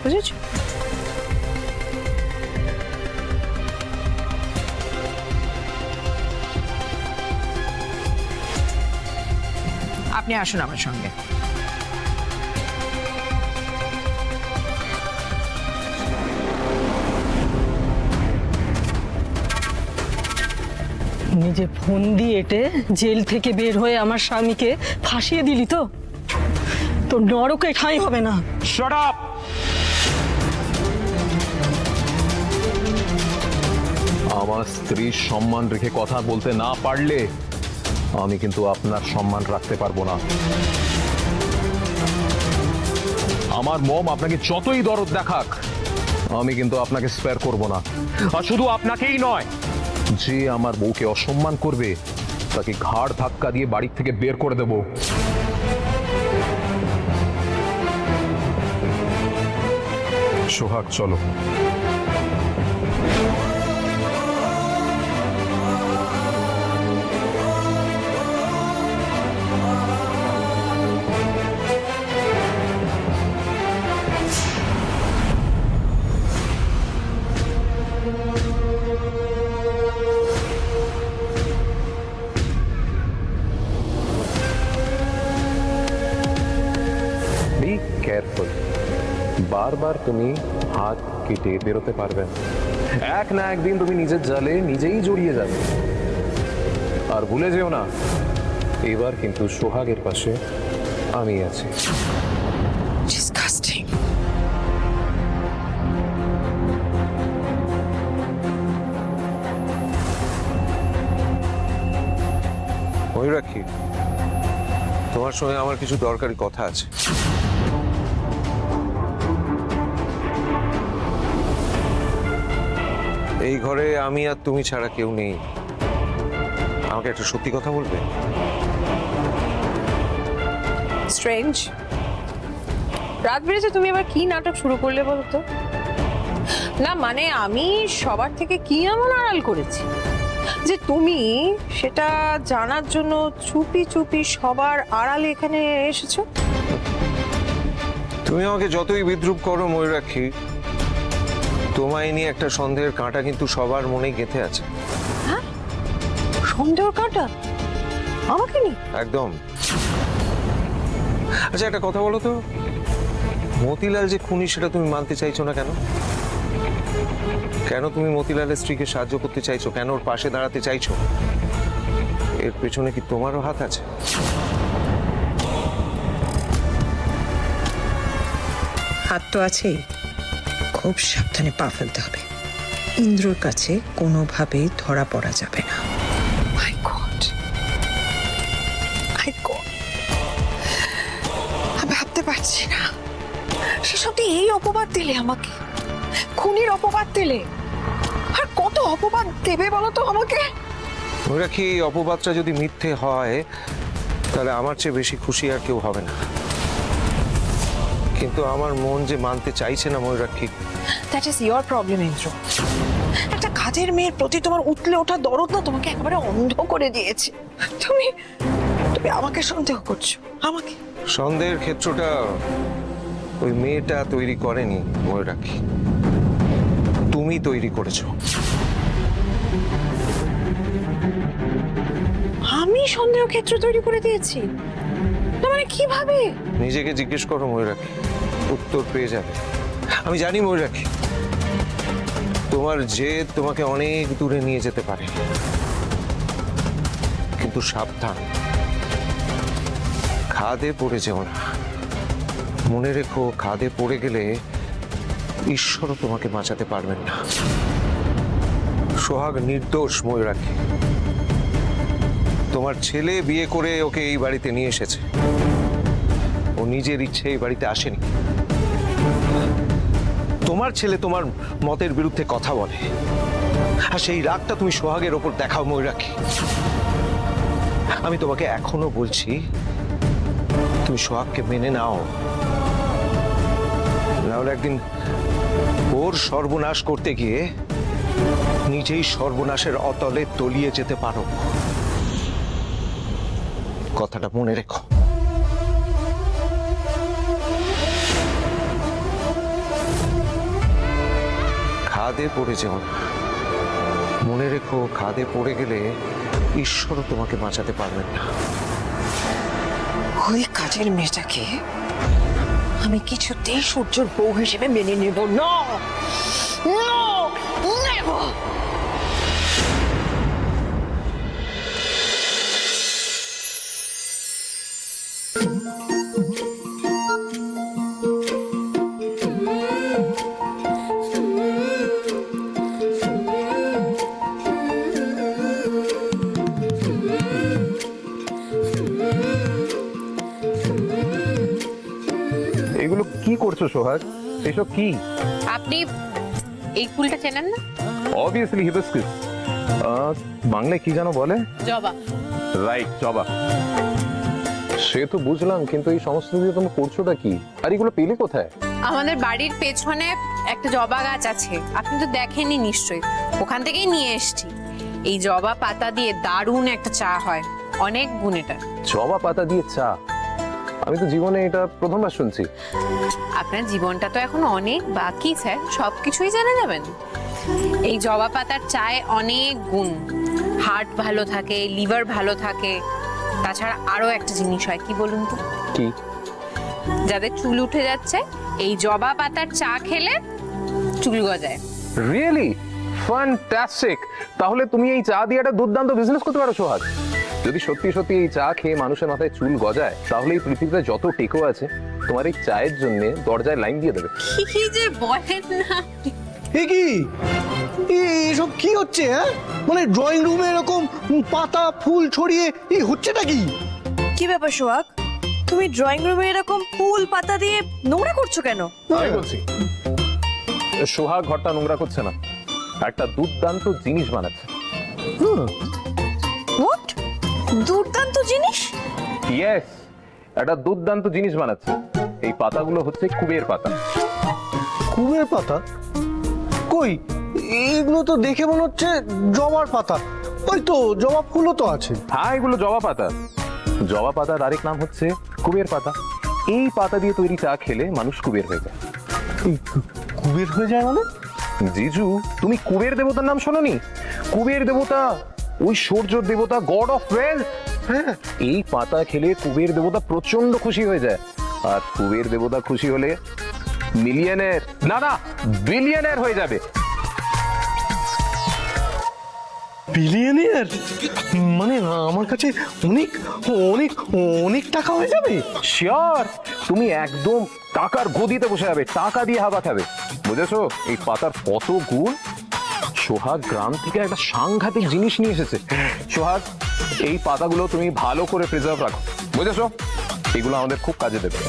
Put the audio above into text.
বুঝেছো? আপনি আসুন আমার সঙ্গে। নিজে ফোন দিয়ে এটে জেল থেকে বের হয়ে আমার স্বামীকে ফাঁসিয়ে দিলি তো? তোর নরকে ঠাঁই হবে না। Shut up! আমার স্ত্রীর সম্মান রেখে কথা বলতে না পারলে আমি কিন্তু আপনার সম্মান রাখতে পারবো না। আমার মম আপনাকে যতই দরদ দেখাক, আমি কিন্তু আপনাকে স্পেয়ার করব না। আর শুধু আপনাকেই নয়, যে আমার বউকে অসম্মান করবে তাকে ঘাড় ধাক্কা দিয়ে বাড়ি থেকে বের করে দেব। সোহাগ, চলো। Be careful. বারবার তুমি হাত কেটে বেরোতে পারবে না। এক না একদিন তুমি নিজের জালে নিজেই জড়িয়ে যাবে। আর ভুলে যেও না, এবার কিন্তু সোহাগের পাশে আমি আছি। Disgusting. ময়ূরাক্ষী, তোমার সঙ্গে আমার কিছু দরকারি কথা আছে। এই ঘরে আমি আর তুমি ছাড়া কেউ নেই। আমাকে একটা সত্যি কথা বলবে? স্ট্রেঞ্জ। রাত বেড়েছে, তুমি আবার কি নাটক শুরু করলে বলো তো? না মানে আমি সবার থেকে কি এমন আড়াল করেছি যে তুমি সেটা জানার জন্য চুপি চুপি সবার আড়ালে এখানে এসেছো? তুমি আমাকে যতই বিদ্রুপ করো ময়ূরাক্ষী, তোমায় নিয়ে একটা সন্দেহের কাঁটা কিন্তু সবার মনেই গেঁথে আছে। হ্যাঁ, সন্দেহ কাটা আমাকে নি? একদম। আচ্ছা, একটা কথা বলো তো, মতিলাল যে খুনি সেটা তুমি মানতে চাইছো না কেন? কেন তুমি মতিলালের স্ত্রীকে সাহায্য করতে চাইছো? কেন ওর পাশে দাঁড়াতে চাইছো? এর পেছনে কি তোমারও হাত আছে? হাত তো আছেই, খুব সাবধানে পা ফেলতে হবে। ইন্দ্রর কাছে কোনোভাবেই ধরা পড়া যাবে না। মাই গড, মাই গড, আমি ভাবতে পারছি না সেসব দিয়ে এই অপবাদ দিলে আমাকে, খুনির অপবাদ দিলে। আর কত অপবাদ দেবে বলো তো আমাকে? ময়ূরাক্ষী, এই অপবাদটা যদি মিথ্যে হয় তাহলে আমার চেয়ে বেশি খুশি আর কেউ হবে না। কিন্তু আমার মন যে মানতে চাইছে না Mayurakshi. That is your problem Indra. একটা কাজের মেয়ের প্রতি তোমার উতলে ওঠা দরদ না তোমাকে একেবারে অন্ধ করে দিয়েছে। তুমি তুমি আমাকে সন্দেহ করছো? আমাকে? সন্দেহের ক্ষেত্রটা ওই মেয়েটা তৈরি করেনি ময়ূরাক্ষী, তুমি তৈরি করেছো। আমি সন্দেহ ক্ষেত্র তৈরি করে দিয়েছি? না মানে কিভাবে? নিজেকে জিজ্ঞেস করো ময়ূরাক্ষী, উত্তর পেয়ে যাবে। আমি জানি ময়ূরাক্ষী, তোমার জেদ তোমাকে অনেক দূরে নিয়ে যেতে পারে, কিন্তু সাবধান, খাদে পড়ে যেও না। মনে রেখো, খাদে পড়ে গেলে ঈশ্বরও তোমাকে বাঁচাতে পারবেন না। সোহাগ নির্দোষ ময়ূরাক্ষী। তোমার ছেলে বিয়ে করে ওকে এই বাড়িতে নিয়ে এসেছে। ও নিজের ইচ্ছে এই বাড়িতে আসেনি। তোমার ছেলে তোমার মতের বিরুদ্ধে কথা বলে, আর সেই রাগটা তুমি সোহাগের ওপর দেখাও ময়ূরাক্ষী। আমি তোমাকে এখনো বলছি, তুমি সোহাগকে মেনে নাও, নাহলে একদিন ওর সর্বনাশ করতে গিয়ে নিজেই সর্বনাশের অতলে তলিয়ে যেতে পারো। কথাটা মনে রেখো। খাদে পড়ে যেও না। মনে রেখো, খাদে পড়ে গেলে ঈশ্বরও তোমাকে বাঁচাতে পারবেন না। ওই কাজের মেয়েটাকে আমি কিছুতেই সূর্যর বউ হিসেবে মেনে নেব না। এগুলো কি করছো সোহাগ? এসব কি? আপনি এই ফুলটা চেনেন না? Obviously hibiscus. বাংলায় কি জানো বলে? জবা। রাইট, জবা। সে তো বুঝলাম, কিন্তু এই সমস্ত দিয়ে তুমি করছোটা কি? আর এগুলো পেলে কোথায়? আমাদের বাড়ির পেছনে একটা জবা গাছ আছে, আপনি তো দেখেননি নিশ্চয়ই, ওখান থেকেই নিয়ে এসেছি। এই জবা পাতা দিয়ে দারুণ একটা চা হয়, অনেক গুণ এটা। জবা পাতা দিয়ে চা? আমি তো জীবনে এটা প্রথমবার শুনছি। আপনার জীবনটা তো এখন অনেক বাকি স্যার, সবকিছুই জেনে যাবেন। এই জবা পাতার চায়ে অনেক গুণ, হার্ট ভালো থাকে, লিভার ভালো থাকে, তাছাড়া আরো একটা জিনিস হয়, কি বলুন তো? কি? যাদের চুল উঠে যাচ্ছে, এই জবা পাতার চা খেলে চুল গজায়। রিয়েলি? ফ্যান্টাস্টিক! তাহলে তুমি এই চা দিয়ে একটা দুর্দান্ত বিজনেস করতে পারো সোহাগ। যদি সত্যি সত্যি এই চা খেয়ে মানুষের মাথায় চুল গজায়, তাহলে এই পৃথিবীতে যত টেকো আছে তোমার এই চায়ের জন্য দরজায় লাইন দিয়ে দেবে। কি যে বলেন না! এ কি এসব কি হচ্ছে? হ্যাঁ, মানে ড্রয়িং রুমে এরকম পাতা ফুল ছড়িয়ে হচ্ছেটা কি? কি ব্যাপার সোহাগ, তুমি ড্রয়িং রুমে এরকম ফুল পাতা দিয়ে নোংরা করছো কেন? আমি বলছি, সোহাগ ঘরটা নোংরা করছে না, একটা দুর্দান্ত জিনিস বানাচ্ছে। হোয়াট? দুর্দান্ত জিনিস? ইয়েস, একটা দুর্দান্ত জিনিস বানাচ্ছে। এই পাতাগুলো হচ্ছে কুবের পাতা। কুবের পাতা? কই, এগুলো তো দেখে মনে হচ্ছে জবার পাতা। ওই তো জবা ফুলও তো আছে। হ্যাঁ, এগুলো জবা পাতা। জবা পাতার আরেক নাম হচ্ছে কুবের পাতা। এই পাতা দিয়ে তৈরি চা খেলে মানুষ কুবের হয়ে যায়। এই কুবের হয়ে যায় মানে? জিজু, তুমি কুবের দেবতার নাম শোনোনি? কুবের দেবতা, ঐশ্বর্যর দেবতা, গড অফ ওয়েলথ। হ্যাঁ, এই পাতা খেলে কুবের দেবতা প্রচন্ড খুশি হয়ে যায়। আর কুবের দেবতা খুশি হলে মিলিয়নের না বিলিয়নের হয়ে যাবে। বিলিয়নিয়ার? মানে আমার কাছে অনেক অনেক অনেক টাকা হয়ে যাবে। শিওর, তুমি একদম টাকার গদিতে বসে যাবে, টাকা দিয়ে হাওয়া খাবে। বুঝেছো এই পাতার কত গুণ? সোহাগ গ্রাম থেকে একটা সাংঘাতিক জিনিস নিয়ে এসেছে। সোহাগ, এই পাতাগুলো তুমি ভালো করে প্রিজার্ভ রাখো, বুঝেছো? এগুলো আমাদের খুব কাজে দেবে।